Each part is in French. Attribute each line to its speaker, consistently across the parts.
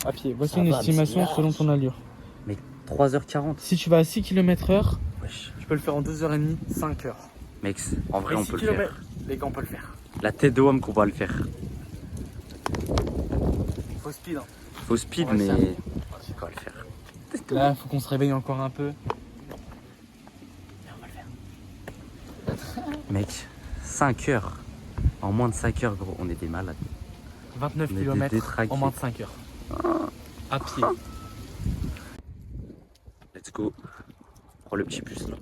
Speaker 1: à pied. Voici
Speaker 2: Ça
Speaker 1: une
Speaker 2: va,
Speaker 1: estimation
Speaker 2: mais c'est
Speaker 1: selon ton allure.
Speaker 2: Mais 3h40.
Speaker 1: Si tu vas à 6 km/h,
Speaker 2: Wesh.
Speaker 1: tu peux le faire en 2h30, 5 heures.
Speaker 2: Mec, en vrai,
Speaker 1: Et
Speaker 2: on
Speaker 1: 6
Speaker 2: peut le
Speaker 1: kilomètres,
Speaker 2: faire.
Speaker 1: les gars, on peut le faire.
Speaker 2: La tête de homme qu'on va le faire.
Speaker 1: Faut speed. Hein.
Speaker 2: Faut speed,
Speaker 1: On va
Speaker 2: mais
Speaker 1: le faire.
Speaker 2: on va le faire.
Speaker 1: Là, faut qu'on se réveille encore un peu.
Speaker 2: Mec, 5 heures. En moins de 5 heures, gros, on est des malades.
Speaker 1: 29
Speaker 2: On est
Speaker 1: km
Speaker 2: détraqués.
Speaker 1: en moins de 5 heures. À pied.
Speaker 2: Let's go. Prends le petit bus là.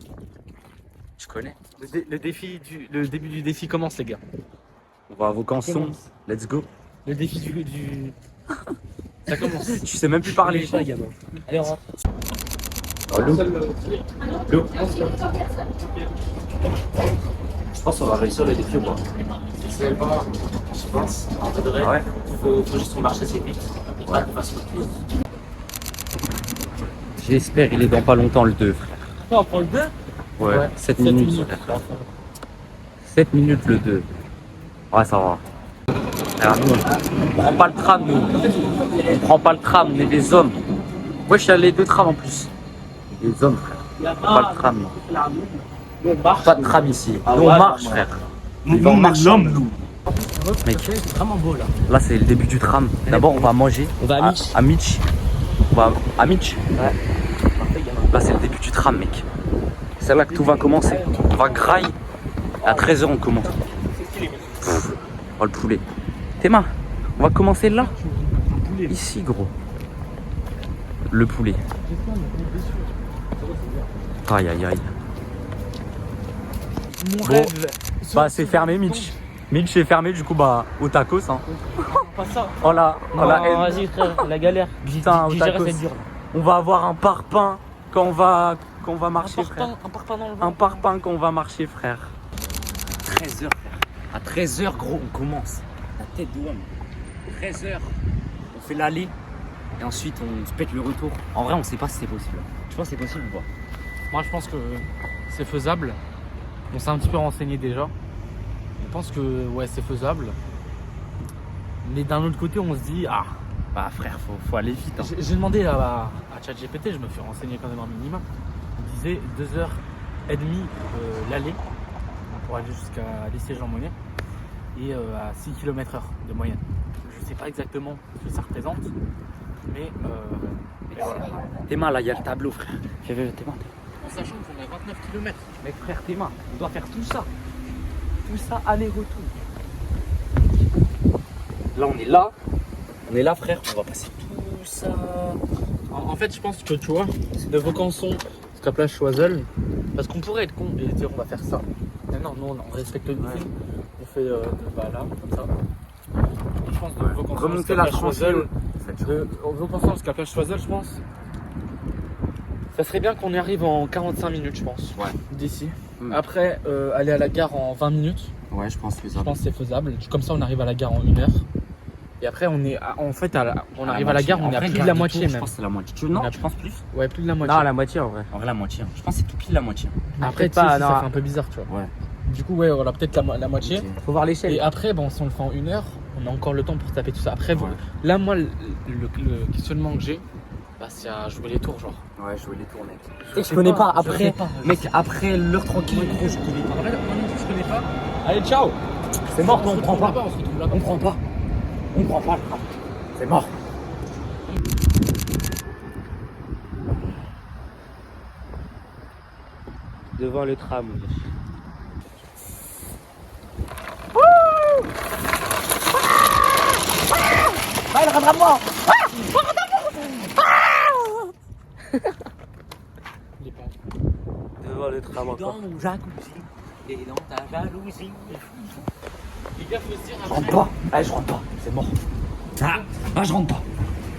Speaker 2: Tu connais?
Speaker 1: Le début du défi commence, les gars.
Speaker 2: On va à Vaucanson. Let's go.
Speaker 1: Le défi du... Ça commence.
Speaker 2: Tu sais même plus parler.
Speaker 1: Allez, on rentre.
Speaker 2: L'eau. Je pense qu'on va réussir le défi ou pas?
Speaker 3: C'est pas, je pense, en vrai,
Speaker 2: Ouais.
Speaker 3: faut juste marcher assez vite et pas de façon.
Speaker 2: J'espère il est dans pas longtemps le 2, frère.
Speaker 1: On prend le 2.
Speaker 2: Ouais, 7 minutes. 7 minutes le 2. Ouais, ça va. Alors nous, on prend pas le tram, nous. On prend pas le tram, on est des hommes. Ouais, je suis allé 2 trams en plus. Des hommes, frère. On prend pas le tram. Pas de tram ici. Nous, on marche, frère. On marche, l'homme, nous. Mec,
Speaker 1: C'est vraiment beau, là.
Speaker 2: là, c'est le début du tram. D'abord, on va manger.
Speaker 1: On va à Mitch.
Speaker 2: À Mitch. On va à Mitch. Ouais. Là, c'est le début du tram, mec. C'est là que tout va commencer. On va graille. À 13h, on commence. Oh, le poulet. Théma, on va commencer là. Ici, gros. Le poulet. Aïe, aïe, aïe.
Speaker 1: Mon
Speaker 2: Bon.
Speaker 1: rêve.
Speaker 2: Bah, c'est fermé, Mitch. Mitch est fermé, du coup, bah, au tacos. Hein.
Speaker 1: Pas ça.
Speaker 2: Oh là,
Speaker 1: Non, vas-y, frère, la galère.
Speaker 2: Putain, au tacos.
Speaker 1: C'est dur.
Speaker 2: On va avoir un parpaing quand on va marcher, frère.
Speaker 1: Un parpaing dans le
Speaker 2: Un parpaing quand on va marcher, frère. 13h, frère. À 13h, gros, on commence. La tête de homme. 13h, on fait l'aller. Et ensuite, on se pète le retour. En vrai, on sait pas si c'est possible. Tu penses que c'est possible ou pas?
Speaker 1: Moi, je pense que c'est faisable. On s'est un petit peu renseigné déjà. Je pense que ouais, c'est faisable. Mais d'un autre côté, on se dit, ah,
Speaker 2: Bah, frère, faut aller vite. Hein.
Speaker 1: j'ai demandé à ChatGPT, je me suis renseigné quand même un minimum. Il disait 2h30 l'aller pour aller jusqu'à lycée Jean Monnet et à 6 km/h de moyenne. Je sais pas exactement ce que ça représente, mais voilà.
Speaker 2: Théma, là, il y a le tableau, frère. Théma.
Speaker 1: En sachant qu'on a 29 km.
Speaker 2: Mec, frère, Théma, on doit faire tout ça. Tout ça, aller-retour. Là, on est là. On est là, frère. On va passer tout ça.
Speaker 1: En fait, je pense que tu vois, c'est de Vaucanson jusqu'à Plage Choiseul. Parce qu'on pourrait être con et dire on va faire ça. Mais non, non, on respecte le film. On fait là, comme ça. Et je pense de Vaucanson
Speaker 2: Remonter
Speaker 1: jusqu'à
Speaker 2: la
Speaker 1: Plage Choiseul.
Speaker 2: tranchée.
Speaker 1: De Vaucanson jusqu'à Plage Choiseul, je pense. Ça serait bien qu'on y arrive en 45 minutes, je pense.
Speaker 2: Ouais.
Speaker 1: D'ici.
Speaker 2: Mm.
Speaker 1: Après, aller à la gare en 20 minutes.
Speaker 2: Ouais, je pense que
Speaker 1: Je pense que c'est faisable. Comme ça, on arrive à la gare en 1 heure. Et après, on est en fait, on arrive à la gare, on est à plus de la moitié
Speaker 2: Je
Speaker 1: même.
Speaker 2: pense que c'est la moitié. Non, tu penses plus?
Speaker 1: Ouais, plus de la moitié.
Speaker 2: Non, la moitié en vrai. En vrai, la moitié. Je pense que c'est tout pile la moitié.
Speaker 1: Après,
Speaker 2: pas,
Speaker 1: pas,
Speaker 2: non.
Speaker 1: ça fait un peu bizarre, tu vois.
Speaker 2: Ouais.
Speaker 1: Du coup, ouais, on a peut-être la moitié.
Speaker 2: Ok. Faut voir l'échelle.
Speaker 1: Et après, bon, si on le fait en 1 heure, on a encore le temps pour taper tout ça. Après,
Speaker 2: Ouais.
Speaker 1: là, moi, le questionnement que j'ai, bah, c'est à jouer les tours, genre.
Speaker 2: Ouais, jouer les tours, mec.
Speaker 1: Je connais pas, après,
Speaker 2: Mec, après l'heure tranquille, gros, je connais pas.
Speaker 1: En vrai, moi non plus, je connais pas. Allez, ciao.
Speaker 2: C'est mort,
Speaker 1: On
Speaker 2: on
Speaker 1: se
Speaker 2: prend
Speaker 1: retrouve
Speaker 2: pas.
Speaker 1: là-bas, on se retrouve là-bas.
Speaker 2: On prend pas. On prend pas le tram. C'est mort. Devant le tram. Ah, il rattrape-moi.
Speaker 1: Il est pas.
Speaker 2: Devant le tram encore.
Speaker 3: Dans mon jacuzzi et dans ta jalousie.
Speaker 1: Les gars, faut se dire
Speaker 2: Je
Speaker 1: après.
Speaker 2: rentre pas. Allez, je rentre pas. C'est mort. Ah, je rentre pas.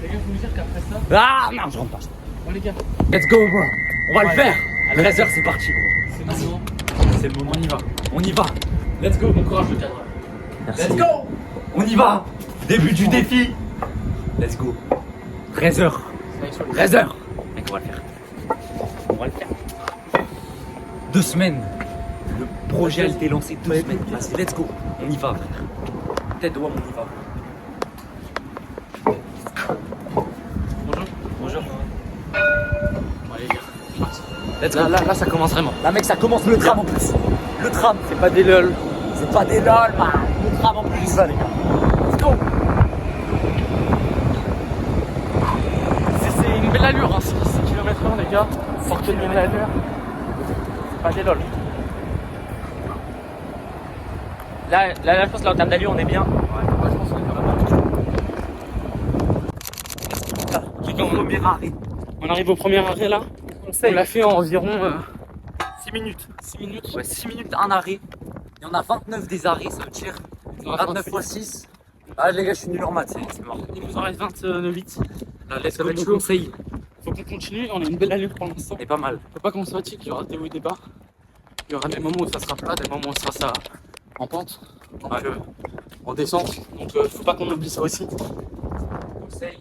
Speaker 1: Les gars, faut me dire qu'après ça.
Speaker 2: Ah, non, je rentre pas.
Speaker 1: Bon, les gars,
Speaker 2: Let's go, bro. On va le
Speaker 1: Ouais.
Speaker 2: faire. À 13h, c'est parti, gros.
Speaker 1: c'est maintenant.
Speaker 2: C'est le moment. On y va. On y va.
Speaker 1: Let's go, bon courage, le cadre.
Speaker 2: Merci.
Speaker 1: Let's go.
Speaker 2: On y va. Début du défi. Let's go. 13h. 13h. Mec, on va le faire. On va le faire. 2 semaines. Le projet a été lancé 2 semaines. Vas-y, let's go. On y va, frère. Tête de homme, on y va.
Speaker 1: Là, ça commence vraiment.
Speaker 2: Là, mec, ça commence le tram en plus. Le tram, c'est pas des lol. C'est pas des lol, man. Le tram en plus, là, les gars. Let's go.
Speaker 1: C'est une belle allure, hein. 6 km/h, les gars. Sortez une belle allure. C'est pas des lol.
Speaker 2: Là, je pense que là, en termes d'allure, on est bien.
Speaker 1: Moi, je pense qu'on est vraiment.
Speaker 2: Premier arrêt.
Speaker 1: On arrive au premier arrêt là. On l'a fait en environ 6 minutes.
Speaker 2: 6 minutes. Ouais, 6 minutes, un arrêt. Il y en a 29 des arrêts, ça veut dire 29 x 6. Ah, les gars, je suis nul en maths, c'est mort.
Speaker 1: Il nous en reste 28.
Speaker 2: Là, laisse
Speaker 1: Ça va
Speaker 2: le
Speaker 1: être chaud.
Speaker 2: conseil.
Speaker 1: Faut qu'on continue, on a une belle allure pour l'instant.
Speaker 2: C'est pas mal.
Speaker 1: Faut pas qu'on se fatigue, il y aura des hauts et des bas. Il y aura des moments où ça sera plat, des moments où ça sera en pente. Donc,
Speaker 2: Ouais.
Speaker 1: en descente. Donc faut pas qu'on oublie ça aussi.
Speaker 2: Conseil.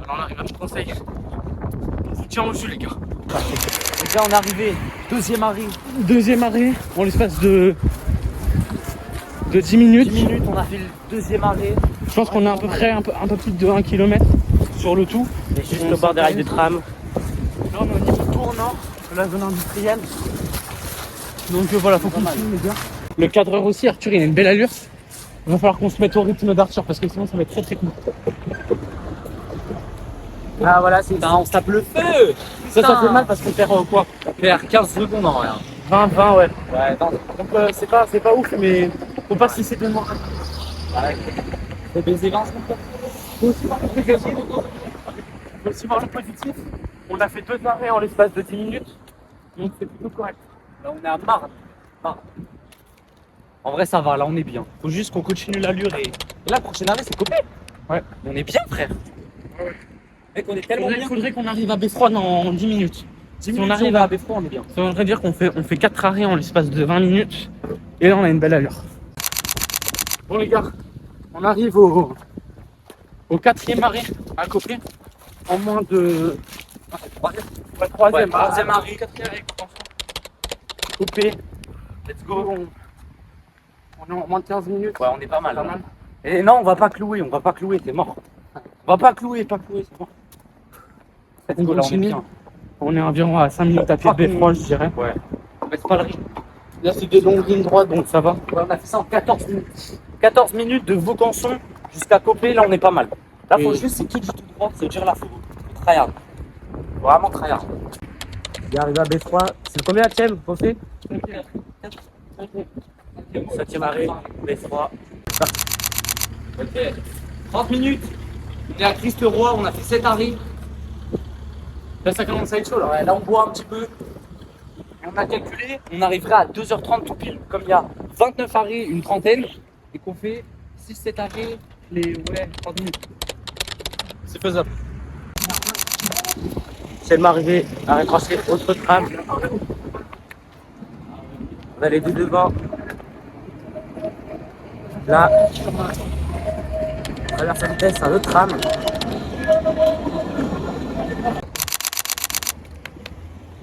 Speaker 1: Alors on arrive à mon conseil. On vous tient au jus les gars.
Speaker 2: Donc là, on est arrivé. Deuxième arrêt.
Speaker 1: Deuxième arrêt, en l'espace de 10 minutes.
Speaker 2: 10 minutes, on a fait le deuxième arrêt.
Speaker 1: Je pense qu'on est à peu près un peu plus de 1 km sur le tout.
Speaker 2: Et juste au bord des rails de tram.
Speaker 1: Là on est au niveau tournant de la zone industrielle. Donc voilà, faut qu'on continue les gars. Le cadreur aussi, Arthur, il a une belle allure. Il va falloir qu'on se mette au rythme d'Arthur parce que sinon ça va être très très court.
Speaker 2: Ah, voilà, c'est ça. On se tape le feu.
Speaker 1: Ça fait mal parce qu'on perd quoi
Speaker 2: Faire 15 secondes en rien.
Speaker 1: 20, ouais.
Speaker 2: Ouais, non.
Speaker 1: Donc c'est pas ouf mais faut pas se laisser de moi.
Speaker 2: C'est baiser 20 secondes.
Speaker 1: Faut aussi voir le négatif. Faut aussi voir le positif. On a fait 2 arrêts en l'espace de 10 minutes. Donc c'est plutôt correct.
Speaker 2: Là, on est à Marne. En vrai, ça va. Là, on est bien.
Speaker 1: Faut juste qu'on continue l'allure et.
Speaker 2: Et là, le prochain arrêt, c'est Copé.
Speaker 1: Ouais.
Speaker 2: On est bien, frère. Mec, on est tellement
Speaker 1: Il
Speaker 2: bien.
Speaker 1: faudrait qu'on arrive à Beffroi dans 10 minutes.
Speaker 2: Si
Speaker 1: on arrive
Speaker 2: à Beffroi, on est bien.
Speaker 1: Ça voudrait dire qu'on fait 4 arrêts en l'espace de 20 minutes. Et là, on a une belle allure. Bon, les gars, on arrive au 4e arrêt à Copé. En moins de. Troisième
Speaker 2: arrêt.
Speaker 1: 4e arrêt, Copé. Let's go. On est en moins de 15 minutes.
Speaker 2: Ouais, on est pas mal.
Speaker 1: Pas mal.
Speaker 2: Et non, on va pas clouer, t'es mort. On va pas clouer, c'est mort.
Speaker 1: On
Speaker 2: Là, on est
Speaker 1: continue.
Speaker 2: bien.
Speaker 1: On est environ à 5 minutes à pied de Beffroi, je dirais.
Speaker 2: Ouais. On baisse pas le rythme.
Speaker 1: Là, c'est des longues lignes droites, donc ça va.
Speaker 2: Ouais, on a fait ça en 14 minutes. 14 minutes de Vaucanson jusqu'à Copé, là on est pas mal. Là, faut
Speaker 1: Et-
Speaker 2: juste, c'est tout du tout droit, c'est dire là, faut tryhard. Vraiment tryhard. Il arrive à Beffroi, c'est le combien de vous pensez 7e arrêt, Beffroi. Ok, 30 minutes. On est à Christ-Roi, on a fait 7 arrêts.
Speaker 1: Là, ça commence à être chaud, là.
Speaker 2: Ouais, là on boit un petit peu. Et on a calculé, on arriverait à 2h30 tout pile, comme il y a 29 arrêts, une trentaine, et qu'on fait 6-7 arrêts, les 30 minutes.
Speaker 1: C'est faisable.
Speaker 2: C'est m'arriver à raccrocher autre tram. On a les deux devant. Là, on traverse à vitesse un autre tram.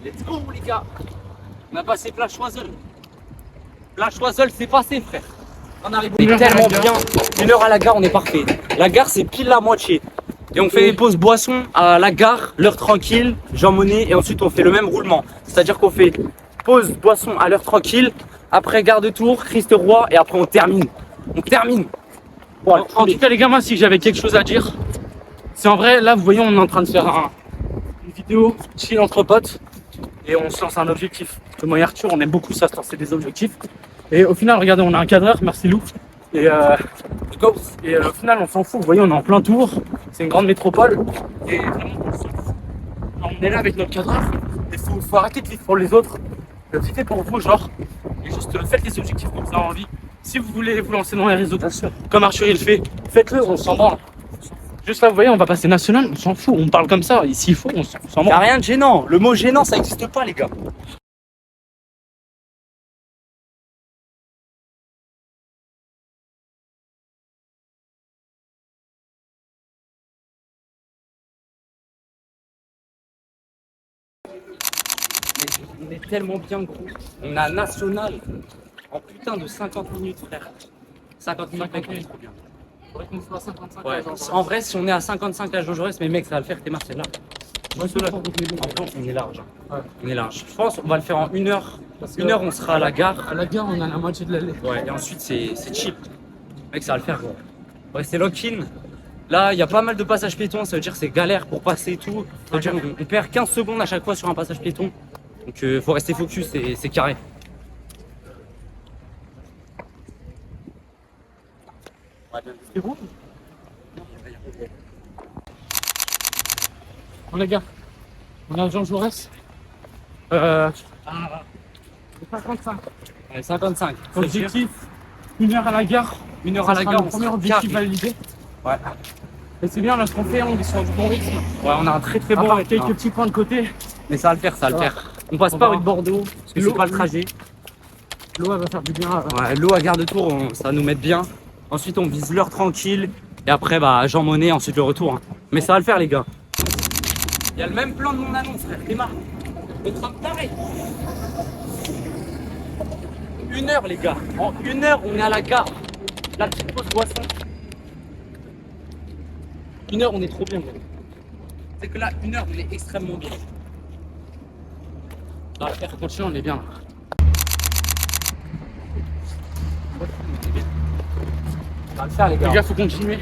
Speaker 2: Let's go les gars. On a passé Place Choiseul. Place Choiseul, c'est passé frère. On arrive tellement bien. 1 heure à la gare, on est parfait. La gare, c'est pile la moitié. Et on fait les pauses boissons à la gare, l'heure tranquille, Jean Monnet, et ensuite on fait le même roulement. C'est-à-dire qu'on fait pause boisson à l'heure tranquille, après gare de Tours, Christ-Roi, et après on termine. On termine. Voilà.
Speaker 1: En tout cas, les gars, moi, si j'avais quelque chose à dire, c'est en vrai, là, vous voyez, on est en train de faire une vidéo chill entre potes et on se lance un objectif. Parce que moi et Arthur, on aime beaucoup ça, se lancer des objectifs. Et au final, regardez, on a un cadreur, merci Lou. Et au final, on s'en fout. Vous voyez, on est en plein tour. C'est une grande métropole. Et vraiment, on s'en fout. On est là avec notre cadreur. Il faut arrêter de vivre pour les autres. Vivez pour vous, genre. Et juste faites les objectifs que vous avez envie. Si vous voulez vous lancer dans les réseaux, comme Arthur il le fait, faites-le, on s'en branle. Juste là, vous voyez, on va passer national, on s'en fout. On parle comme ça. Et s'il faut, on s'en
Speaker 2: Y a
Speaker 1: branle.
Speaker 2: rien de gênant. Le mot gênant, ça n'existe pas les gars. On est tellement bien gros. On a national en putain de 50 minutes frère. 50 minutes, mec, on est trop bien.
Speaker 1: Faudrait qu'on soit à 55
Speaker 2: Ouais.
Speaker 1: à Jean Jaurès.
Speaker 2: En vrai, si on est à 55 à Jean Jaurès, mais mec, ça va le faire, t'es marché là. On est large. Ouais. On est large. Je pense qu'on va le faire en 1 heure. Une heure, on sera à la gare.
Speaker 1: À la gare, on a la moitié de l'allée.
Speaker 2: Ouais, et ensuite, c'est cheap. Mec, ça va le faire. Ouais, c'est lock-in. Là, il y a pas mal de passages piétons. Ça veut dire que c'est galère pour passer et tout. Ça veut dire qu'on perd 15 secondes à chaque fois sur un passage piéton. Donc, faut rester focus, c'est carré.
Speaker 1: C'est bon. On est gars. On a Jean Jaurès. 55.
Speaker 2: Ouais, 55.
Speaker 1: Objectif 1 heure à la gare.
Speaker 2: 1 heure à la gare.
Speaker 1: Le premier objectif validé.
Speaker 2: Ouais.
Speaker 1: Et c'est bien là ce qu'on fait, on est sur du bon rythme.
Speaker 2: Ouais, on a un très
Speaker 1: Bon,
Speaker 2: bon
Speaker 1: avec
Speaker 2: rythme.
Speaker 1: quelques petits points de côté.
Speaker 2: Mais ça va le faire, ça va le faire. On passe
Speaker 1: On
Speaker 2: pas
Speaker 1: va.
Speaker 2: rue de Bordeaux, parce que c'est pas le trajet.
Speaker 1: L'eau elle va faire du bien.
Speaker 2: Ouais, l'eau à Gare de Tours, ça va nous mettre bien. Ensuite, on vise l'heure tranquille. Et après, bah, Jean Monnet, ensuite le retour. Hein. Mais ça va le faire, les gars. Il y a le même plan de mon annonce, frère. Démarre. Le train d'arrêt. 1 heure, les gars. En 1 heure, on est à la gare. La petite pause boisson. 1 heure, on est trop bien. C'est que là, 1 heure, on est extrêmement bien.
Speaker 1: Là, faire continue, on est bien.
Speaker 2: Ça va le faire, les gars.
Speaker 1: Les gars, faut continuer.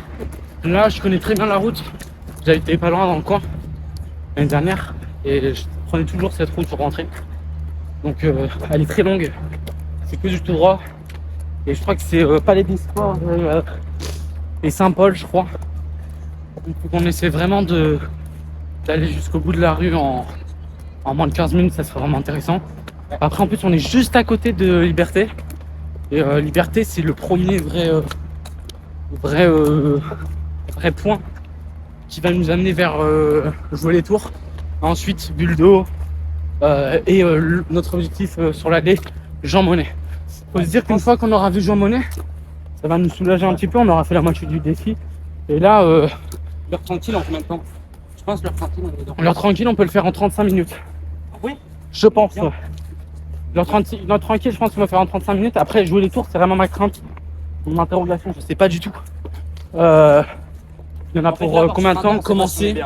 Speaker 1: Là, je connais très bien la route. J'avais été pas loin dans le coin l'année dernière et je prenais toujours cette route pour rentrer. Donc, elle est très longue. C'est que du tout droit. Et je crois que c'est Palais des Sports et Saint-Paul, je crois. Donc, faut qu'on essaie vraiment d'aller jusqu'au bout de la rue en moins de 15 minutes. Ça serait vraiment intéressant. Après, en plus, on est juste à côté de Liberté. Et Liberté, c'est le premier vrai point qui va nous amener vers jouer les tours. Ensuite, Bulle d'eau et notre objectif sur l'allée, Jean Monnet. Faut se dire qu'une fois qu'on aura vu Jean Monnet, ça va nous soulager un petit peu. On aura fait la moitié du défi. Et là,
Speaker 2: L'heure tranquille en combien de temps? Je pense l'heure tranquille, on est dedans.
Speaker 1: l'heure tranquille, on peut le faire en 35 minutes.
Speaker 2: Oui.
Speaker 1: Je pense. Ouais. L'heure tranquille, je pense qu'on va faire en 35 minutes. Après, jouer les tours, c'est vraiment ma crainte. Mon interrogation, je sais pas du tout. Il y en a pour combien de temps commencer?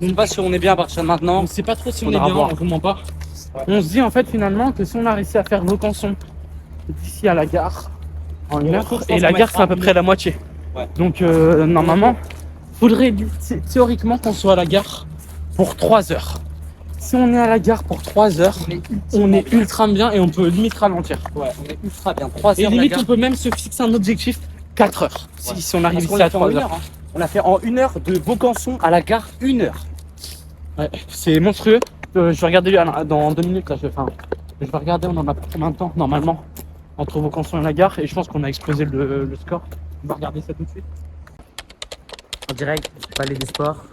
Speaker 2: Je sais pas si on est bien à partir de maintenant.
Speaker 1: On sait pas trop si on est
Speaker 2: Faudra
Speaker 1: bien,
Speaker 2: voir.
Speaker 1: vraiment pas. On se dit en fait finalement que si on a réussi à faire Vaucanson d'ici à la gare en 1 heure, et la gare c'est à peu près la moitié.
Speaker 2: Ouais.
Speaker 1: Donc normalement, faudrait théoriquement qu'on soit à la gare pour 3 heures. Si on est à la gare pour 3 heures, on est ultra bien et on peut limite ralentir.
Speaker 2: Ouais, on est ultra bien. 3
Speaker 1: Et
Speaker 2: heures.
Speaker 1: limite on peut même se fixer un objectif 4 heures.
Speaker 2: Ouais.
Speaker 1: Si on arrive
Speaker 2: Parce qu'on
Speaker 1: ici
Speaker 2: l'a
Speaker 1: à
Speaker 2: fait en
Speaker 1: 3
Speaker 2: 1
Speaker 1: heures.
Speaker 2: heure. Hein. On a fait en 1 heure de Vaucanson à la gare 1 heure.
Speaker 1: Ouais, c'est monstrueux. Je vais regarder dans 2 minutes là. Je vais regarder, on en a pour combien de temps normalement entre Vaucanson et la gare, et je pense qu'on a explosé le score. On va regarder ça tout de suite.
Speaker 2: En direct, Palais des Sports.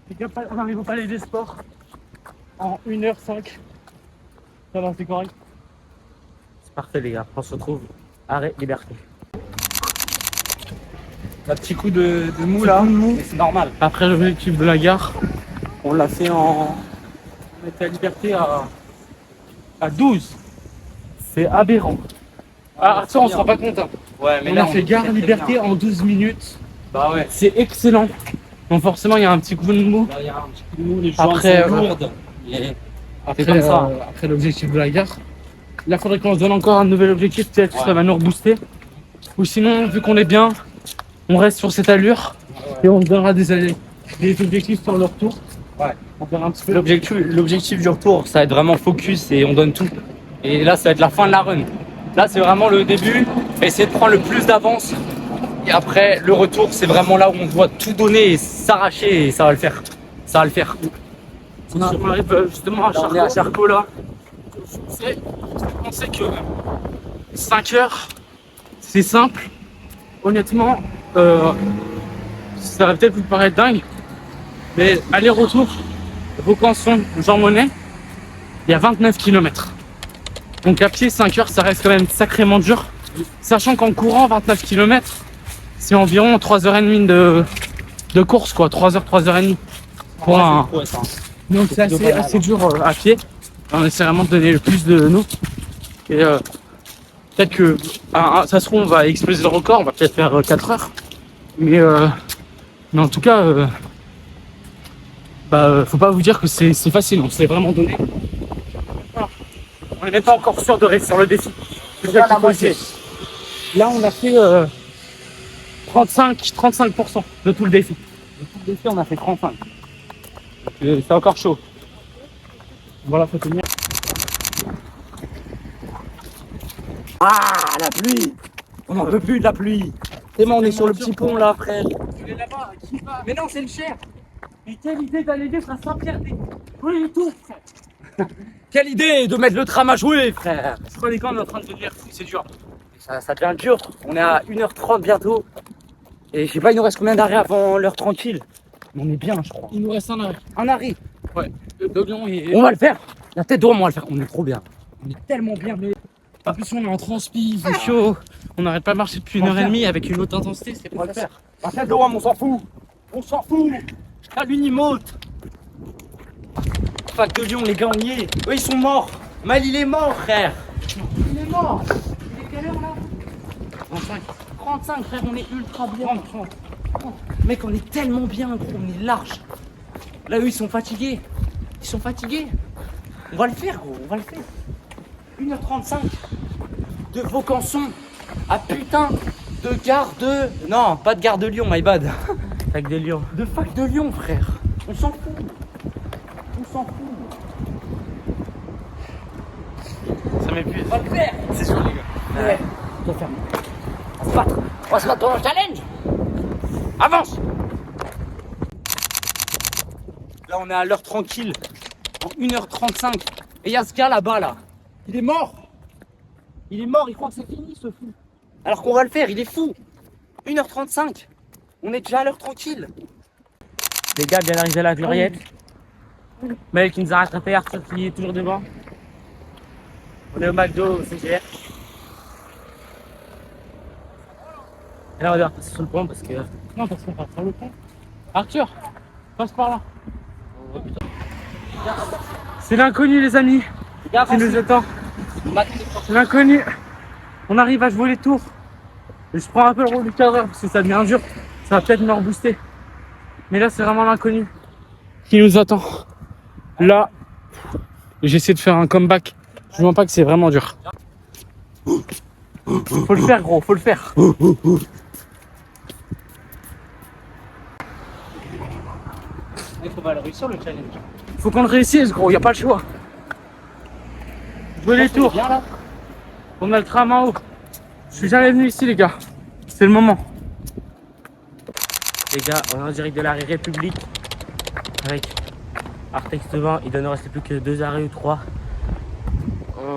Speaker 1: Les gars, on arrive au Palais des Sports en 1h05. Ça va, c'est correct.
Speaker 2: C'est parfait, les gars. On se retrouve. Arrêt, liberté. Un petit coup de mou là, mais c'est normal.
Speaker 1: Après l'objectif de la gare, on l'a fait on était à Liberté à 12. C'est aberrant. Ah, ça, on se rend pas compte. Hein.
Speaker 2: Ouais,
Speaker 1: On a fait gare Liberté en 12 minutes.
Speaker 2: Bah ouais.
Speaker 1: C'est excellent. Donc forcément, il y a un petit coup de mou.
Speaker 2: Là, il y a un petit coup de mou, les jambes
Speaker 1: Après,
Speaker 2: sont lourdes. Et
Speaker 1: Après,
Speaker 2: comme ça.
Speaker 1: Après l'objectif de la gare. Là, il faudrait qu'on se donne encore un nouvel objectif. Peut-être que ça va nous rebooster. Ou sinon, vu qu'on est bien, on reste sur cette allure et on se donnera des objectifs sur le retour.
Speaker 2: Ouais.
Speaker 1: On verra un petit peu.
Speaker 2: L'objectif du retour, ça va être vraiment focus et on donne tout. Et là, ça va être la fin de la run. Là, c'est vraiment le début. Essayer de prendre le plus d'avance. Et après, le retour, c'est vraiment là où on doit tout donner et s'arracher et ça va le faire. Ça va le faire.
Speaker 1: On arrive justement à Charcot.
Speaker 2: On est à Charcot là.
Speaker 1: On sait que 5 heures, c'est simple. Honnêtement, ça va peut-être vous paraître dingue, mais aller-retour, Vaucanson, Jean Monnet, il y a 29 km. Donc à pied, 5 heures, ça reste quand même sacrément dur. Sachant qu'en courant 29 km, c'est environ 3h30 de course, quoi. 3h, 3h30. Pour un... Donc c'est assez dur à pied. On essaie vraiment de donner le plus de nous. Et peut-être que ça se trouve on va exploser le record, on va peut-être faire 4 heures. Mais en tout cas, faut pas vous dire que c'est facile, on se l'est vraiment donné. On n'est même pas encore sûr de réussir le défi. C'est ça qu'il faut essayer. Là, on a fait 35% de tout le défi. De tout le défi, on a fait 35. C'est encore chaud. Voilà, faut tenir.
Speaker 2: Ah, la pluie! On n'en peut plus de la pluie! C'est bon, on est sur le petit pont là, frère.
Speaker 1: Tu es là-bas, qui va?
Speaker 2: Mais non, c'est le Cher!
Speaker 1: Mais quelle idée d'aller vivre à Saint-Pierre des... Oui, et tout.
Speaker 2: Quelle idée de mettre le tram à jouer, frère!
Speaker 1: Je crois les gars, on est en train de devenir fou, c'est dur.
Speaker 2: Ça devient dur. On est à 1h30 bientôt. Et je sais pas, il nous reste combien d'arrêts avant l'heure tranquille? Mais on est bien, je crois.
Speaker 1: Il nous reste un arrêt.
Speaker 2: Un arrêt.
Speaker 1: Ouais, de Lyon et...
Speaker 2: On va le faire! La tête d'homme, on va le faire. On est trop bien. On est tellement bien.
Speaker 1: Mais en plus, on est en transpi, c'est chaud. On n'arrête pas de marcher depuis 1h30 avec une haute intensité, c'est
Speaker 2: On
Speaker 1: pas
Speaker 2: va le
Speaker 1: facile.
Speaker 2: faire. La tête d'homme, on s'en fout. On s'en fout.
Speaker 1: À l'Unimote.
Speaker 2: Fac de Lyon, les gars, on y est. Eux, ils sont morts. Mal, il est mort, frère.
Speaker 1: Il est mort. Il est quelle heure là 35.
Speaker 2: 35, frère, on est ultra bien.
Speaker 1: 30.
Speaker 2: Mec, on est tellement bien, gros, on est large. Là, eux, ils sont fatigués. Ils sont fatigués. On va le faire, gros, on va le faire. 1h35 de Vaucanson à putain de gare de... Non, pas de gare de Lyon, my bad.
Speaker 1: Fac de Lyon.
Speaker 2: De fac de Lyon, frère. On s'en fout. On s'en fout.
Speaker 1: Ça m'épuise.
Speaker 2: On va le faire.
Speaker 1: C'est chaud les gars.
Speaker 2: Ouais. On va faire. On va se battre. On va se battre dans le challenge. Avance. Là, on est à l'heure tranquille. En 1h35. Et il y a ce gars là-bas, là. Il est mort. Il est mort, il croit que c'est fini, ce fou. Alors qu'on va le faire, il est fou. 1h35. On est déjà à l'heure tranquille.
Speaker 1: Les gars viennent d'arriver à la Gloriette. Mec qui nous a rattrapé, Arthur qui est toujours devant. On est au McDo, au CGR. Et là on va devoir passer sur le pont parce que... Non, parce qu'on passe sur le pont. Arthur, passe par là. C'est l'inconnu les amis qui nous attend. C'est l'inconnu. On arrive à jouer les tours. Et je prends un peu le rôle du cadreur parce que ça devient dur. Ça va peut-être me rebooster. Mais là c'est vraiment l'inconnu qui nous attend. Là, j'essaie de faire un comeback. Je ne vois pas que c'est vraiment dur. Faut le faire gros, faut le faire. Il faut pas le réussir le challenge. Faut qu'on le réussisse gros, y a pas le choix. Jouer les tours. On a le tram en haut. Je suis jamais venu ici les gars. C'est le moment. Les gars, on est en direct de l'arrêt République. Avec Artex devant, il doit ne rester plus que 2 arrêts ou 3.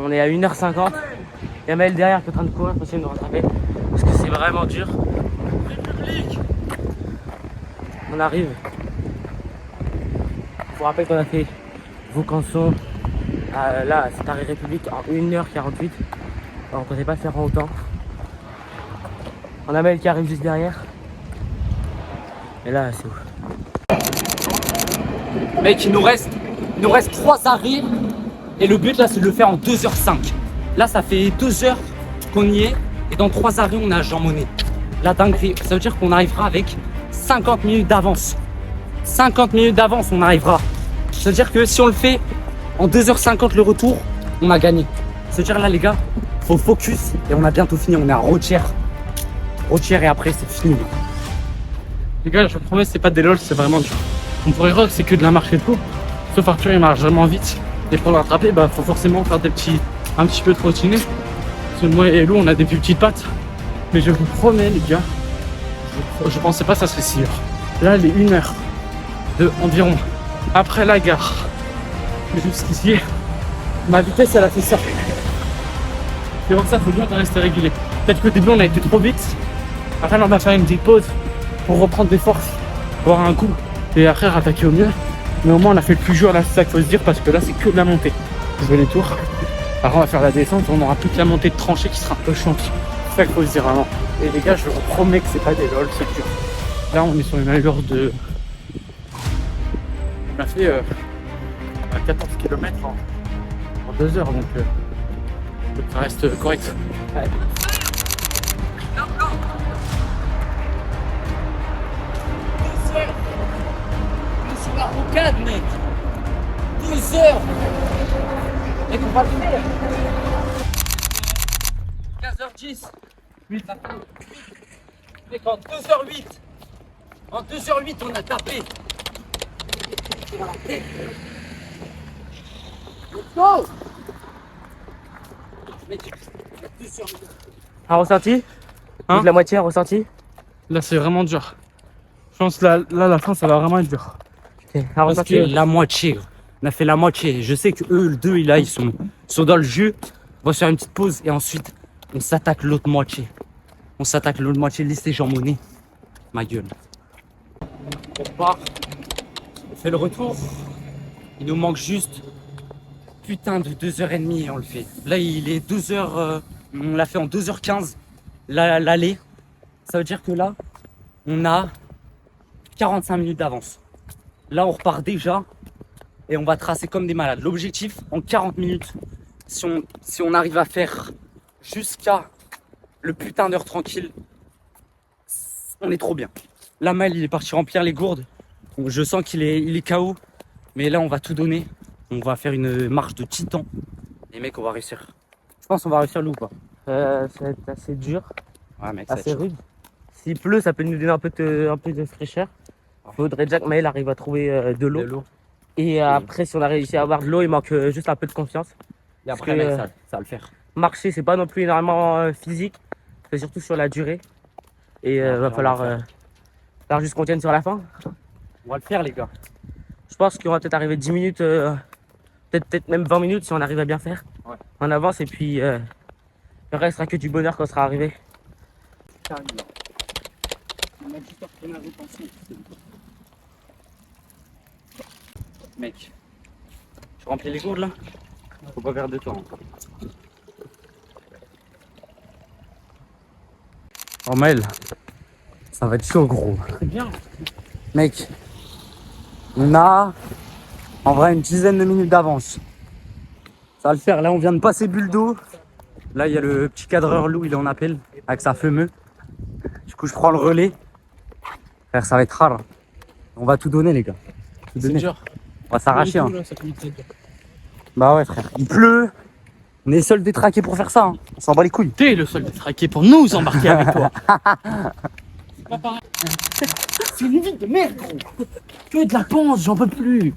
Speaker 1: On est à 1h50. Il y a Maël derrière qui est en train de courir pour essayer de nous rattraper. Parce que c'est vraiment dur. République. On arrive. Je vous rappelle qu'on a fait Vaucanson là, cet arrêt République en 1h48. On ne comptait pas faire en autant. On a Maël qui arrive juste derrière. Et là, c'est ouf.
Speaker 2: Mec, il nous reste 3 arrêts. Et le but là, c'est de le faire en 2h05. Là, ça fait 2 heures qu'on y est. Et dans 3 arrêts, on a Jean Monnet. La dinguerie. Ça veut dire qu'on arrivera avec 50 minutes d'avance. 50 minutes d'avance, on arrivera. Ça veut dire que si on le fait en 2h50 le retour, on a gagné. Ça veut dire là, les gars, faut focus. Et on a bientôt fini. On est à Rotière. Rotière et après, c'est fini.
Speaker 1: Les gars, je vous promets, c'est pas des lol, c'est vraiment dur. On pourrait croire que c'est que de la marche et tout. Sauf Arthur, il marche vraiment vite. Et pour le rattraper, bah, faut forcément faire un petit peu de trottiner. Parce que moi et Lou, on a des plus petites pattes. Mais je vous promets, les gars, je pensais pas que ça serait si dur. Là, il est 1h environ après la gare. Jusqu'ici, ma vitesse, elle a fait ça. C'est pour ça qu'il faut bien rester régulier. Peut-être qu'au début, on a été trop vite. Après, on va faire une petite pause pour reprendre des forces, boire un coup et après rattaquer au mieux. Mais au moins on a fait le plus dur là, c'est ça qu'il faut se dire, parce que là c'est que de la montée. Je vais les tours. Après on va faire la descente, on aura plus que la montée de tranchée qui sera un peu chiante. C'est ça qu'il faut se dire vraiment. Et les gars, je vous promets que c'est pas des lol, c'est dur. Là on est sur une allure de... On a fait 14 km en 2 heures, donc ça reste correct. Ouais.
Speaker 2: Sur la rocade, mec. va le faire. 15h10. 8. Mec, en 2h08. En 2h08, on a tapé. Let's go. Mec, 2h08.
Speaker 4: Un ressenti?
Speaker 1: Hein?
Speaker 4: De la moitié, un ressenti?
Speaker 1: Là, c'est vraiment dur. Je pense que là, la fin, ça va vraiment être dur.
Speaker 4: Ok, un
Speaker 2: Parce
Speaker 4: ressenti.
Speaker 2: que la moitié, on a fait la moitié. Je sais que eux, le 2, là, ils sont dans le jeu. On va se faire une petite pause et ensuite, on s'attaque l'autre moitié. On s'attaque l'autre moitié, lycée Jean Monnet. Ma gueule. On part. On fait le retour. Il nous manque juste putain de 2h30 et on le fait. Là, il est 2h. On l'a fait en 2h15. L'aller. Ça veut dire que là, on a 45 minutes d'avance. Là, on repart déjà et on va tracer comme des malades. L'objectif, en 40 minutes, si on arrive à faire jusqu'à le putain d'heure tranquille, on est trop bien. Là, Maël, il est parti remplir les gourdes. Donc, je sens qu'il est KO. Mais là, on va tout donner. On va faire une marche de titan. Et mec, on va réussir. Je pense qu'on va réussir, Lou, ou pas?
Speaker 4: Ça va être assez dur,
Speaker 2: Ouais, mec, ça va
Speaker 4: assez
Speaker 2: être chaud.
Speaker 4: rude. S'il pleut, ça peut nous donner un peu de fraîcheur. Faudrait déjà que Maël arrive à trouver de l'eau.
Speaker 2: De l'eau.
Speaker 4: Et après, si on a réussi à avoir de l'eau, il manque juste un peu de confiance.
Speaker 2: Et après,
Speaker 4: Parce que,
Speaker 2: mec, ça va le faire.
Speaker 4: Marcher, c'est pas non plus énormément physique. C'est surtout sur la durée. Et
Speaker 2: Ouais,
Speaker 4: va
Speaker 2: on
Speaker 4: falloir
Speaker 2: va le
Speaker 4: juste qu'on tienne sur la fin.
Speaker 2: On va le faire, les gars.
Speaker 4: Je pense qu'on va peut-être arriver 10 minutes, peut-être même 20 minutes si on arrive à bien faire.
Speaker 2: Ouais.
Speaker 4: On avance et puis le reste sera que du bonheur quand on sera arrivé.
Speaker 2: Mec, tu remplis les gourdes là? Faut pas perdre de temps. Oh Maël, ça va être chaud gros.
Speaker 1: C'est bien.
Speaker 2: Mec, on a en vrai une dizaine de minutes d'avance. Ça va le faire, là on vient de passer Buldo. Là il y a le petit cadreur Lou, il en appelle, avec sa fumeux. Du coup je prends le relais. Frère, ça va être rare. On va tout donner les gars. Tout
Speaker 1: C'est
Speaker 2: donner.
Speaker 1: dur.
Speaker 2: On va s'arracher. Hein.
Speaker 1: Là, ça peut être très dur.
Speaker 2: Bah ouais frère, il pleut. On est seuls détraqués pour faire ça. Hein. On s'en bat les couilles.
Speaker 1: T'es le seul détraqué pour nous embarquer avec toi. C'est pas pareil. C'est une vie de merde, gros. Que de la panse, j'en peux plus.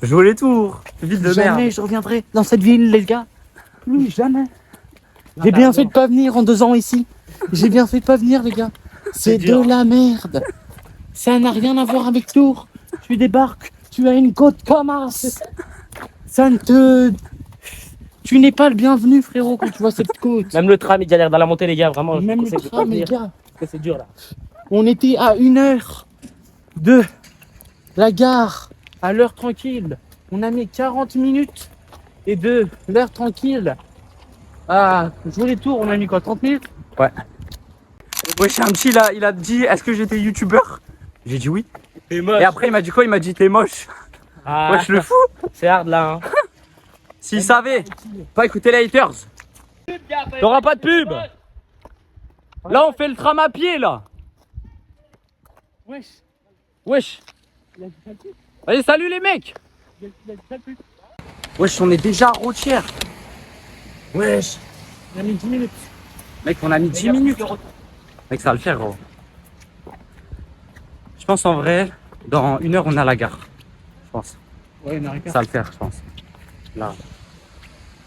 Speaker 2: Jouer les tours. Ville de
Speaker 1: Jamais
Speaker 2: merde.
Speaker 1: je reviendrai dans cette ville, les gars. Plus jamais. J'ai bien fait de pas venir en 2 ans ici. J'ai bien fait de pas venir, les gars. C'est
Speaker 2: dur.
Speaker 1: de la merde. Ça n'a rien à voir avec Tours. Tu débarques, tu as une côte comme as. Ça ne te... Tu n'es pas le bienvenu, frérot, quand tu vois cette côte.
Speaker 4: Même le tram, il galère dans la montée, les gars. Vraiment, je vous
Speaker 1: Même le
Speaker 4: conseille de pas
Speaker 1: tram, les
Speaker 4: venir,
Speaker 1: gars.
Speaker 4: parce que c'est dur là.
Speaker 1: On était à 1 heure de la gare, à l'heure tranquille. On a mis 40 minutes. Et de l'heure tranquille à jouer les tours, on a mis quoi, 30 minutes?
Speaker 2: Wesh, un petit là, il a dit est-ce que j'étais youtubeur? J'ai dit oui.
Speaker 4: C'est moche.
Speaker 2: Et après il m'a dit quoi? Il m'a dit t'es moche.
Speaker 4: Ah,
Speaker 2: Wesh le fou.
Speaker 4: c'est hard là. Hein.
Speaker 2: S'il savait, pas écouter les haters. T'auras pas de pub. Là on fait le tram à pied là.
Speaker 1: Wesh.
Speaker 2: Wesh. Allez salut les mecs. Wesh on est déjà à Rotière. Wesh.
Speaker 1: On a mis 10 minutes.
Speaker 2: Mec on a mis 10 minutes. Mec ça va le faire gros. Je pense en vrai, dans 1 heure on a la gare. Je pense.
Speaker 1: Ouais, 1h15.
Speaker 2: Ça va le faire je pense. Là.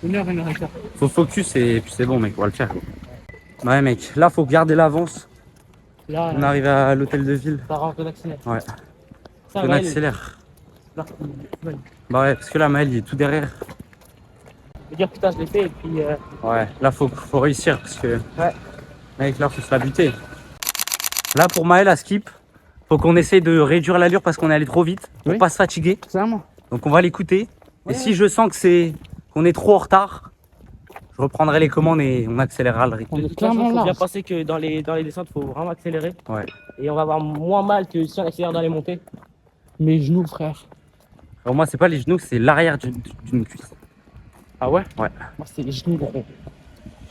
Speaker 1: 1h15.
Speaker 2: Faut focus et puis c'est bon mec, on va le faire. Ouais mec, là faut garder l'avance.
Speaker 1: Là,
Speaker 2: On arrive à l'hôtel de ville.
Speaker 1: ça rentre d'accélère.
Speaker 2: Ouais.
Speaker 1: Ça
Speaker 2: On
Speaker 1: va,
Speaker 2: accélère.
Speaker 1: là.
Speaker 2: Bah ouais, parce que là Maël il est tout derrière.
Speaker 1: Je veux dire, putain, je l'ai fait et puis...
Speaker 2: Ouais, là faut réussir parce que.
Speaker 4: Ouais.
Speaker 2: Mec, là faut se la buter. Là pour Maël à skip, faut qu'on essaye de réduire l'allure parce qu'on est allé trop vite pour
Speaker 1: Oui.
Speaker 2: pas se fatiguer.
Speaker 1: Clairement.
Speaker 2: Donc on va l'écouter.
Speaker 1: Ouais.
Speaker 2: Et si je sens que qu'on est trop en retard, je reprendrai les commandes et on accélérera le rythme.
Speaker 1: On
Speaker 4: De
Speaker 1: est
Speaker 4: toute façon,
Speaker 1: clairement
Speaker 4: faut
Speaker 1: là.
Speaker 4: bien penser que dans les descentes, il faut vraiment accélérer.
Speaker 2: Ouais.
Speaker 4: Et on va avoir moins mal que si on accélère dans les montées.
Speaker 1: Mes genoux, frère.
Speaker 2: Alors moi c'est pas les genoux, c'est l'arrière d'une cuisse.
Speaker 1: Ah ouais?
Speaker 2: Ouais.
Speaker 1: Moi, c'est les genoux, gros.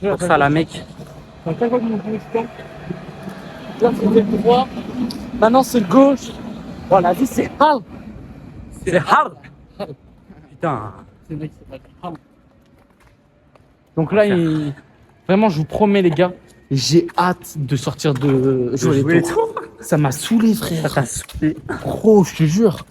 Speaker 2: Pour ça là mec.
Speaker 1: Dans quel côté mon position? Là, c'était le droit. Maintenant, c'est le gauche. Voilà, vie, c'est hard.
Speaker 2: C'est hard. Putain.
Speaker 1: C'est mec, c'est pas grave. Donc là, vraiment, je vous promets, les gars, j'ai hâte de sortir de jouer les tours. Ça m'a saoulé, frère.
Speaker 2: Ça t'a saoulé.
Speaker 1: Gros, je te jure.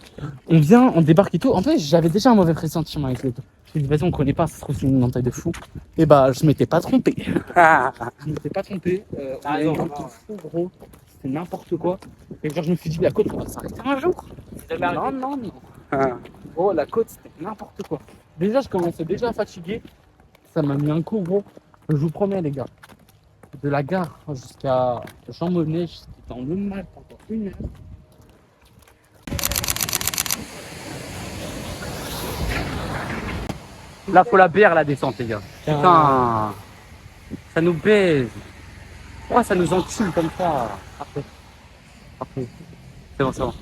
Speaker 1: On vient, on débarque et tout. En fait, j'avais déjà un mauvais pressentiment avec les tours. Je me suis dit, vas-y, on connaît pas, ça se trouve, c'est une entaille de fou. Et bah, je m'étais pas trompé. Je m'étais pas trompé. On a eu un tour fou, gros. C'était n'importe quoi. Et genre, je me suis dit, la côte, on va s'arrêter un jour. Non, non, non. Gros, la côte, c'était n'importe quoi. Déjà, je commençais déjà à fatiguer. Ça m'a mis un coup, gros. Je vous promets, les gars. De la gare jusqu'à Chamonix, j'étais dans le mal pendant 1 heure.
Speaker 2: Là, faut la bière, la descente, les gars. Putain. Ça nous baise. Pourquoi ça nous encule comme ça? Parfait. Parfait. C'est bon, c'est bon.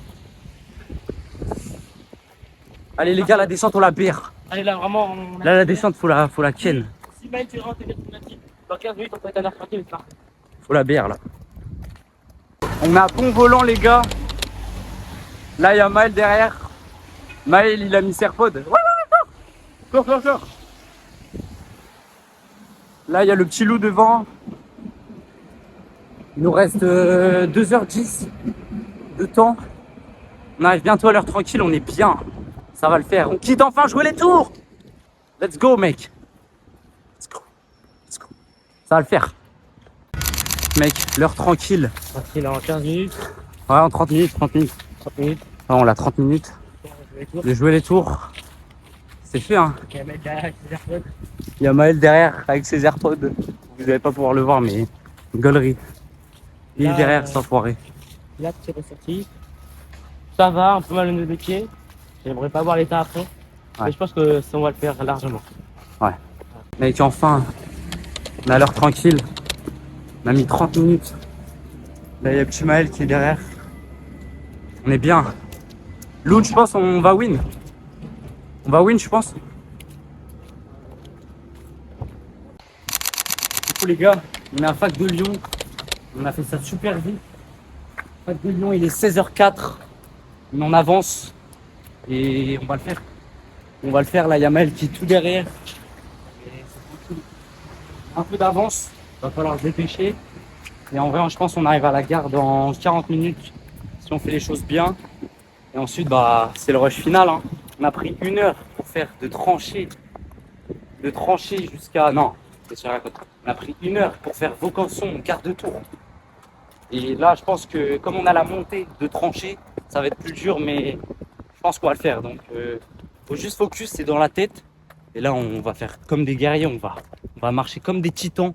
Speaker 2: Allez, les gars, la descente, on la bière.
Speaker 1: Allez, là, vraiment.
Speaker 2: Là, la descente, faut la ken.
Speaker 1: Si Maël, tu rentres, dans 15 minutes, on peut être à l'air tranquille.
Speaker 2: Faut la bière, là. On a bon volant, les gars. Là, il y a Maël derrière. Maël, il a mis Serpod. Ouais, cours, cours, cours. Là, il y a le petit loup devant. Il nous reste 2h10 de temps. On arrive bientôt à l'heure tranquille, on est bien. Ça va le faire. On quitte enfin jouer les tours. Let's go, mec. Let's go. Let's go. Ça va le faire. Mec, l'heure tranquille.
Speaker 4: Tranquille, en 15 minutes.
Speaker 2: Ouais, en 30 minutes, 30 minutes.
Speaker 4: 30 minutes.
Speaker 2: Ouais, on a 30 minutes de jouer les tours. C'est fait, hein.
Speaker 4: Ok, mec, derrière avec ses AirPods.
Speaker 2: Il y a Maël derrière avec ses AirPods. Vous n'allez pas pouvoir le voir, mais gaulerie. Il est
Speaker 4: Là,
Speaker 2: derrière, sans foirer.
Speaker 4: Là, petit ressorti. Ça va, un peu mal au nez des pieds. J'aimerais pas voir l'état après. Mais je pense que ça, on va le faire largement.
Speaker 2: Mec, enfin, on a l'heure tranquille. On a mis 30 minutes. Là, il y a petit Maël qui est derrière. On est bien. Loun, je pense, on va win. On va win, je pense. Du coup, les gars, on est à Fac de Lyon. On a fait ça super vite. Fac de Lyon, il est 16h04. On en avance. Et on va le faire. On va le faire. Là, il y a Maël qui est tout derrière. Et c'est tranquille. Un peu d'avance. Il va falloir se dépêcher. Et en vrai, je pense qu'on arrive à la gare dans 40 minutes. Si on fait les choses bien. Et ensuite, bah, c'est le rush final, hein. On a pris 1 heure pour faire de tranchées jusqu'à... Non, c'est sur la côte. On a pris 1 heure pour faire Vaucanson, quart de tour. Et là, je pense que comme on a la montée de tranchées, ça va être plus dur, mais je pense qu'on va le faire. Donc, faut juste focus, c'est dans la tête. Et là, on va faire comme des guerriers, on va marcher comme des titans.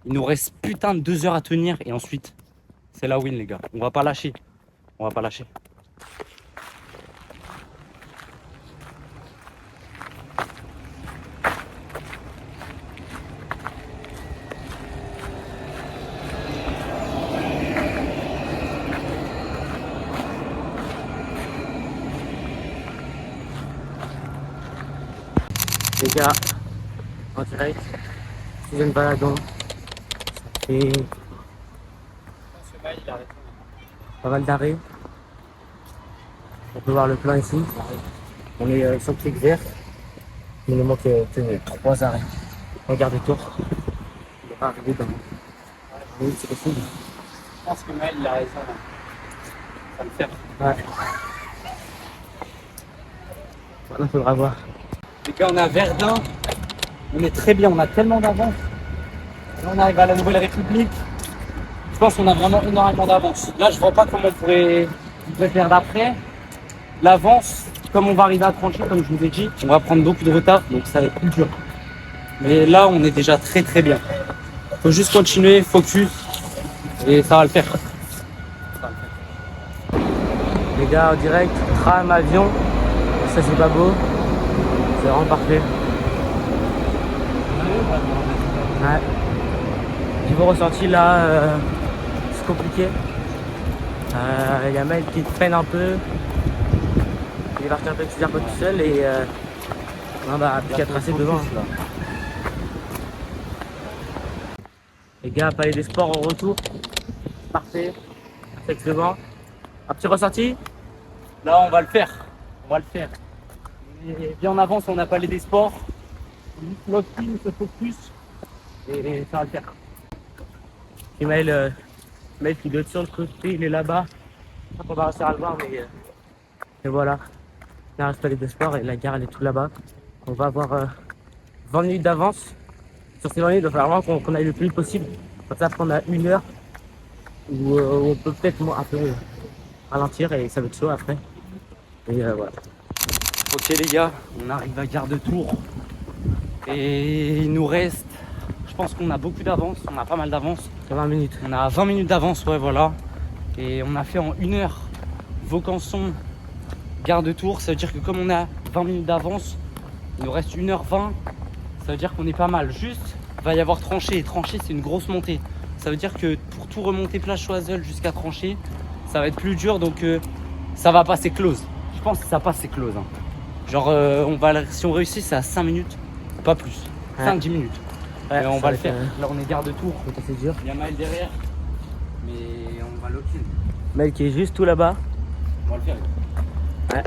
Speaker 2: Il nous reste putain de 2 heures à tenir et ensuite, c'est la win, les gars. On va pas lâcher. On va pas lâcher.
Speaker 4: Les gars, en direct, deuxième baladon. Et pas mal d'arrêts. On peut voir le plan ici. On est sur le clic vert. Il nous manque 3 arrêts. Regarde le tour. On va pas arriver dans. Oui, c'est possible.
Speaker 2: Je pense que Maël, il a raison. Ça le fait.
Speaker 4: Ouais. Maintenant, il faudra voir.
Speaker 2: Les gars, on est à Verdun. On est très bien, on a tellement d'avance. Là, on arrive à la Nouvelle République. Je pense qu'on a vraiment énormément d'avance. Là, je vois pas comment on pourrait faire d'après. L'avance, comme on va arriver à trancher, comme je vous ai dit, on va prendre beaucoup de retard, donc ça va être plus dur. Mais là, on est déjà très très bien. Faut juste continuer, focus, et ça va le faire.
Speaker 4: Les gars, en direct, tram, avion. Ça, c'est pas beau. C'est vraiment parfait. Ouais. Niveau ressenti là, c'est compliqué. Il y a Maël qui freine un peu. Il est parti un peu de tout seul et non, bah, plus qu'à tracer devant. Là. Les gars, Palais des Sports en retour. Parfait. Avec devant. Un petit ressenti.
Speaker 2: Là, on va le faire. On va le faire. Et bien en avance, on n'a pas les des sports. Notre team se focus.
Speaker 4: Et ça va le faire. Et Maël qui doit être sur le côté, il est là-bas. Je crois qu'on va réussir à le voir, mais voilà. Il reste Palais de Sport et la gare elle est tout là-bas. On va avoir 20 minutes d'avance. Sur ces 20 minutes, il va falloir vraiment qu'on aille le plus vite possible. Comme ça, après, on a 1 heure où on peut peut-être un peu ralentir et ça va être chaud après. Et voilà.
Speaker 2: Ok les gars, on arrive à Gare de Tours. Et il nous reste, je pense qu'on a beaucoup d'avance, on a pas mal d'avance.
Speaker 4: C'est 20 minutes.
Speaker 2: On a 20 minutes d'avance, ouais voilà. Et on a fait en 1 heure Vaucanson, Gare de Tours. Ça veut dire que comme on a 20 minutes d'avance, il nous reste 1h20. Ça veut dire qu'on est pas mal. Juste, il va y avoir Tranchée. Tranchée, c'est une grosse montée. Ça veut dire que pour tout remonter Place Choiseul jusqu'à Tranchée, ça va être plus dur. Donc ça va passer close. Je pense que ça passe, c'est close. Hein. Genre, si on réussit, c'est à 5 minutes. Pas plus. 5-10 minutes.
Speaker 4: Ouais,
Speaker 2: on va le faire. Là, on est Gare de Tours.
Speaker 4: C'est dur.
Speaker 2: Il y a Maël derrière. Mais on va lock-in.
Speaker 4: Maël qui est juste tout là-bas.
Speaker 2: On va le faire.
Speaker 4: Ouais.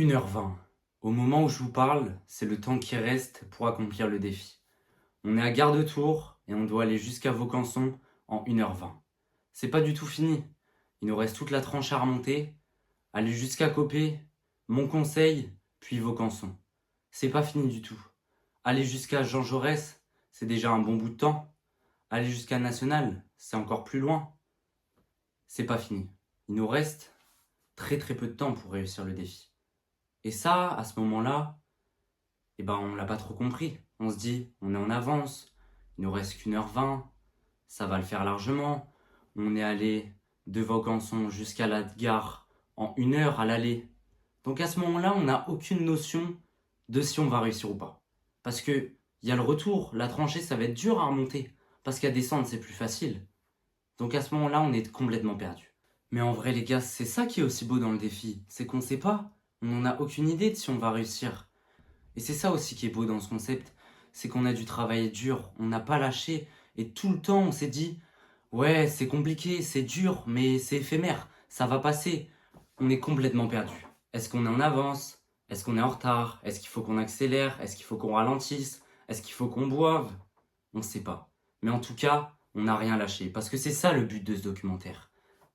Speaker 2: 1h20. Au moment où je vous parle, c'est le temps qui reste pour accomplir le défi. On est à Gare de Tours et on doit aller jusqu'à Vaucanson en 1h20. C'est pas du tout fini. Il nous reste toute la tranche à remonter. Aller jusqu'à Copé, Montconseil, puis Vaucanson. C'est pas fini du tout. Aller jusqu'à Jean Jaurès, c'est déjà un bon bout de temps. Aller jusqu'à National, c'est encore plus loin. C'est pas fini. Il nous reste très peu de temps pour réussir le défi. Et ça, à ce moment-là, on l'a pas trop compris. On se dit, on est en avance, il nous reste qu'1h20, ça va le faire largement. On est allé de Vaucanson jusqu'à la gare en 1 heure à l'aller. Donc à ce moment-là, on n'a aucune notion de si on va réussir ou pas. Parce que il y a le retour, la tranchée, ça va être dur à remonter. Parce qu'à descendre, c'est plus facile. Donc à ce moment-là, on est complètement perdu. Mais en vrai, les gars, c'est ça qui est aussi beau dans le défi. C'est qu'on sait pas. On n'en a aucune idée de si on va réussir. Et c'est ça aussi qui est beau dans ce concept. C'est qu'on a dû travailler dur. On n'a pas lâché. Et tout le temps, on s'est dit, ouais, c'est compliqué, c'est dur, mais c'est éphémère. Ça va passer. On est complètement perdu. Est-ce qu'on est en avance? Est-ce qu'on est en retard? Est-ce qu'il faut qu'on accélère? Est-ce qu'il faut qu'on ralentisse? Est-ce qu'il faut qu'on boive? On ne sait pas. Mais en tout cas, on n'a rien lâché. Parce que c'est ça le but de ce documentaire.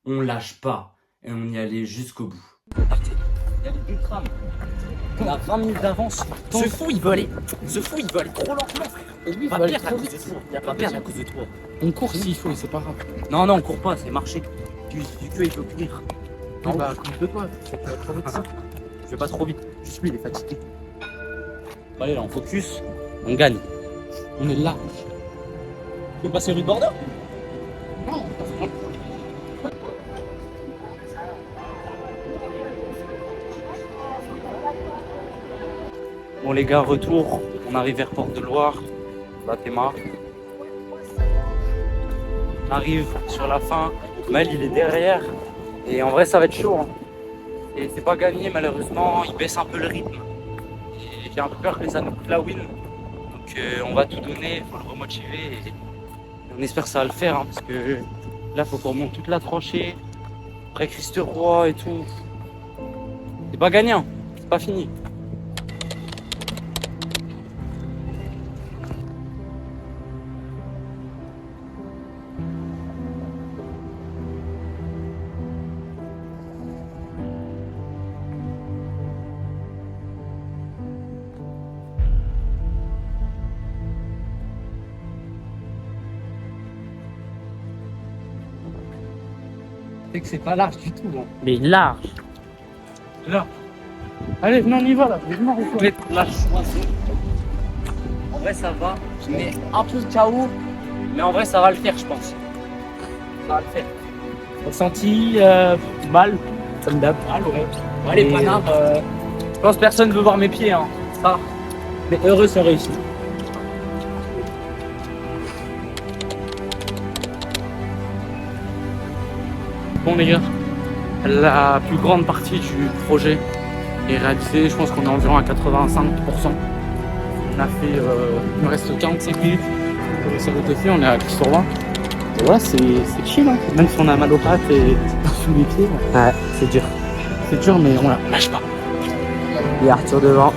Speaker 2: On lâche pas. Et on y allait jusqu'au bout. Il y a les deux trams. On a 20 minutes d'avance. Ce fou, il veut aller trop lentement. Et lui, il va perdre à cause de toi. Il va pas perdre à cause de toi.
Speaker 1: On court s'il faut, c'est pas grave.
Speaker 2: Non, on court pas, c'est marcher. Du coup, il veut courir.
Speaker 1: Non, coupe de toi. Ça va trop vite ça.
Speaker 2: Je vais pas trop vite. Juste lui, il est fatigué. Bon, allez, là, on focus. On gagne.
Speaker 1: On est là.
Speaker 2: Tu veux passer rue de Bordeaux? Bon les gars, retour. On arrive vers Port-de-Loire, Batema. On arrive sur la fin. Maël, il est derrière. Et en vrai, ça va être chaud. Hein. Et c'est pas gagné, malheureusement. Il baisse un peu le rythme. Et j'ai un peu peur que ça nous coûte la win. Donc on va tout donner, il faut le remotiver. Et on espère que ça va le faire. Hein, parce que là, il faut qu'on remonte toute la tranchée. Après Christ Roy et tout. C'est pas gagnant. C'est pas fini. C'est que c'est pas large du tout. Hein.
Speaker 4: Mais large.
Speaker 1: Là. Allez, venez, on y va là.
Speaker 2: La choiseau. En vrai, ça va. On est un peu KO. Mais en vrai, ça va le faire, je pense. Ça va le faire.
Speaker 4: Ressenti mal, comme d'hab.
Speaker 2: Ah, ouais. Ouais, les panards. Je pense que personne veut voir mes pieds. Hein. Ça.
Speaker 4: Mais heureux, ça réussit.
Speaker 1: Bon les gars, la plus grande partie du projet est réalisée. Je pense qu'on est environ à 85%. On a fait, il nous reste 45 minutes pour réussir le défi. On est à Christ-Roy. Et voilà, c'est chill. Hein. Même si on a mal aux pattes et sous les pieds.
Speaker 4: Ouais, c'est dur.
Speaker 1: C'est dur, mais on lâche pas.
Speaker 4: Il y a Arthur devant.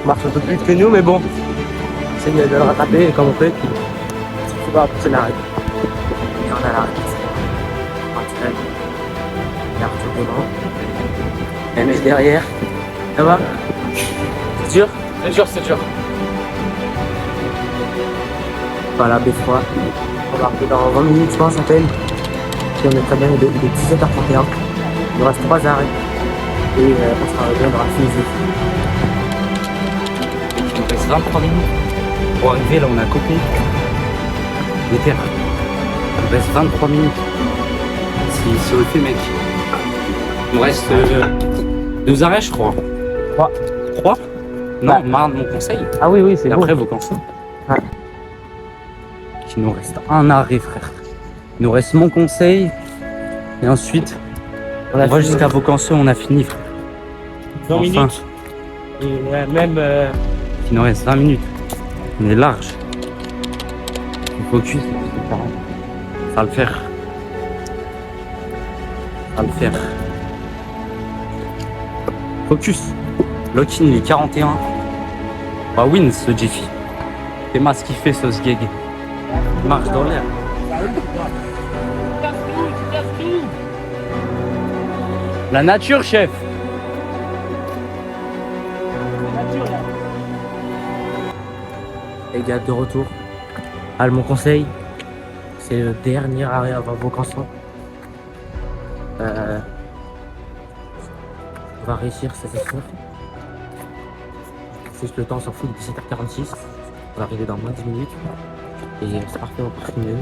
Speaker 4: Il marche un peu plus vite que nous, mais bon, essaye de le rattraper comme on peut, puis il faut voir pour l'arrêt. Et on a l'arrêt. Il y a Arthur devant. MS derrière. Ça va? C'est sûr?
Speaker 1: C'est dur, c'est dur.
Speaker 4: Voilà, Beffroi. On va arriver dans 20 minutes, je pense, à peine. Puis on est très bien, il est 17h31. Il nous reste 3 arrêts. Et on sera bien, on aura fini.
Speaker 2: Il nous reste 23 minutes pour arriver là, on a coupé. Les terres. Il nous reste 23 minutes. Si on le fait, mec. Il nous reste 2 arrêts, je crois.
Speaker 4: 3.
Speaker 2: 3 Non,
Speaker 4: Ouais.
Speaker 2: Marne, mon conseil.
Speaker 4: Ah oui, oui, c'est
Speaker 2: Et
Speaker 4: bon.
Speaker 2: après, vos conseils.
Speaker 4: Ouais.
Speaker 2: Il nous reste un arrêt, frère. Il nous reste mon conseil. Et ensuite, on va
Speaker 4: fini.
Speaker 2: jusqu'à Vaucanson, on a fini, frère.
Speaker 4: 20
Speaker 2: Enfin.
Speaker 4: minutes. Et même.
Speaker 2: Il nous reste 20 minutes. On est large. On focus. Ça va le faire. Ça va le faire. Focus. Lock-in, il est 41. On va win ce Jiffy. C'est ma ce qu'il fait, ce Sgeg. Il marche dans l'air. La nature, chef.
Speaker 4: Les gars, de retour. Alors, mon conseil, c'est le dernier arrêt avant Vaucanson. On va réussir, ça c'est sûr. C'est juste le temps, on s'en fout, il est 17h46. On va arriver dans moins de 10 minutes. Et c'est parfait, on peut finir.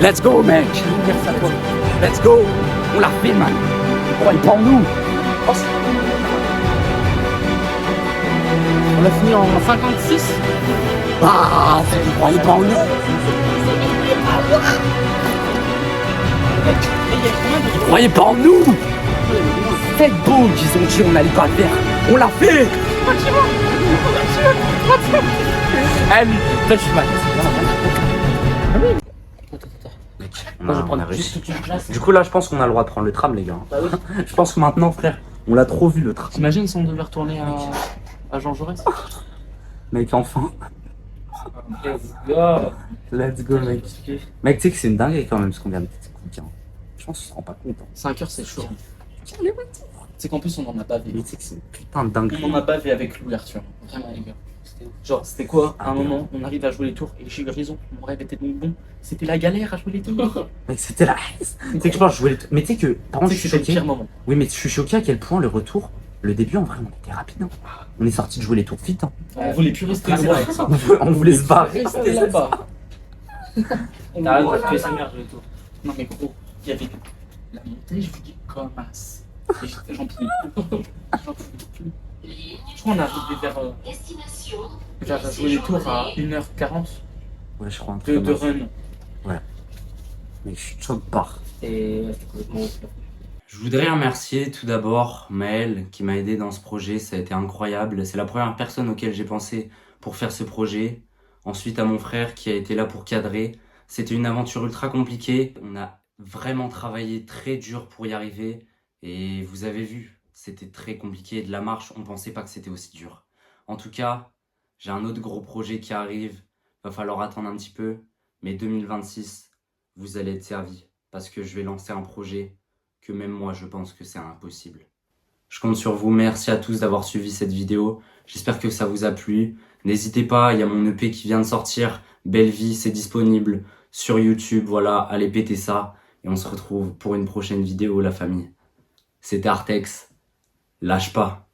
Speaker 2: Let's go, mec. Let's go. On l'a fait, man. Croyez pas en nous.
Speaker 1: On a fini en 56.
Speaker 2: Ah, vous croyez pas en nous. Vous croyez pas en nous. Faites beau qu'ils ont dit on n'allait pas le faire. On l'a fait. Allez, touch man.
Speaker 1: Moi, je vais prendre
Speaker 2: réussi.
Speaker 1: juste une place.
Speaker 2: Du coup, là, je pense qu'on a le droit de prendre le tram, les gars.
Speaker 1: Bah oui.
Speaker 2: Je pense que maintenant, frère, on l'a trop vu le tram.
Speaker 1: T'imagines si on devait retourner à Jean Jaurès?
Speaker 2: Mec, enfin.
Speaker 1: Let's go.
Speaker 2: Let's go, mec. Mec, tu sais que c'est une dinguerie quand même ce qu'on vient de t'expliquer. Je pense qu'on se rend pas compte.
Speaker 1: 5 heures, c'est chaud. C'est qu'en plus, on en a bavé.
Speaker 2: Mais tu sais que c'est une putain de
Speaker 1: On
Speaker 2: dinguerie.
Speaker 1: en a bavé avec l'ouverture. Vraiment, les gars. Genre, c'était quoi? À un
Speaker 2: Ah,
Speaker 1: moment, on arrive à jouer les tours et j'ai eu raison. Mon rêve était donc bon. C'était la galère à jouer les tours.
Speaker 2: Mec, c'était la haisse. Tu sais que je pense que je jouais les... Mais tu sais que, par contre, je suis
Speaker 1: C'était le
Speaker 2: choqué.
Speaker 1: pire moment.
Speaker 2: Oui, mais je suis choqué à quel point le retour, le début, en vrai, on était rapide. Hein. On est sorti de jouer les tours vite. Hein.
Speaker 1: On voulait plus rester
Speaker 3: c'est
Speaker 1: loin.
Speaker 3: vrai, ça.
Speaker 2: On voulait se barrer.
Speaker 1: Rester là-bas.
Speaker 3: T'as raison, tu es sa mère, je tout.
Speaker 1: Non, mais gros, il y avait la montée, je vous dis comme as. Et j'en pouvais plus. J'en pouvais plus. Je crois qu'on est arrivé vers jouer les tours à 1h40
Speaker 2: Ouais, je crois. un truc
Speaker 1: de
Speaker 2: comme ça.
Speaker 1: run.
Speaker 2: Mais je suis choqué par.
Speaker 1: Et c'était complètement ouf.
Speaker 2: Je voudrais remercier tout d'abord Maël qui m'a aidé dans ce projet, ça a été incroyable. C'est la première personne auquel j'ai pensé pour faire ce projet. Ensuite à mon frère qui a été là pour cadrer. C'était une aventure ultra compliquée. On a vraiment travaillé très dur pour y arriver. Et vous avez vu, c'était très compliqué. De la marche, on pensait pas que c'était aussi dur. En tout cas, j'ai un autre gros projet qui arrive. Va falloir attendre un petit peu. Mais 2026, vous allez être servis. Parce que je vais lancer un projet que même moi je pense que c'est impossible. Je compte sur vous, merci à tous d'avoir suivi cette vidéo, j'espère que ça vous a plu. N'hésitez pas, il y a mon EP qui vient de sortir, Belle Vie, c'est disponible sur YouTube, voilà, allez péter ça. Et on se retrouve pour une prochaine vidéo la famille. C'était Artex, lâche pas.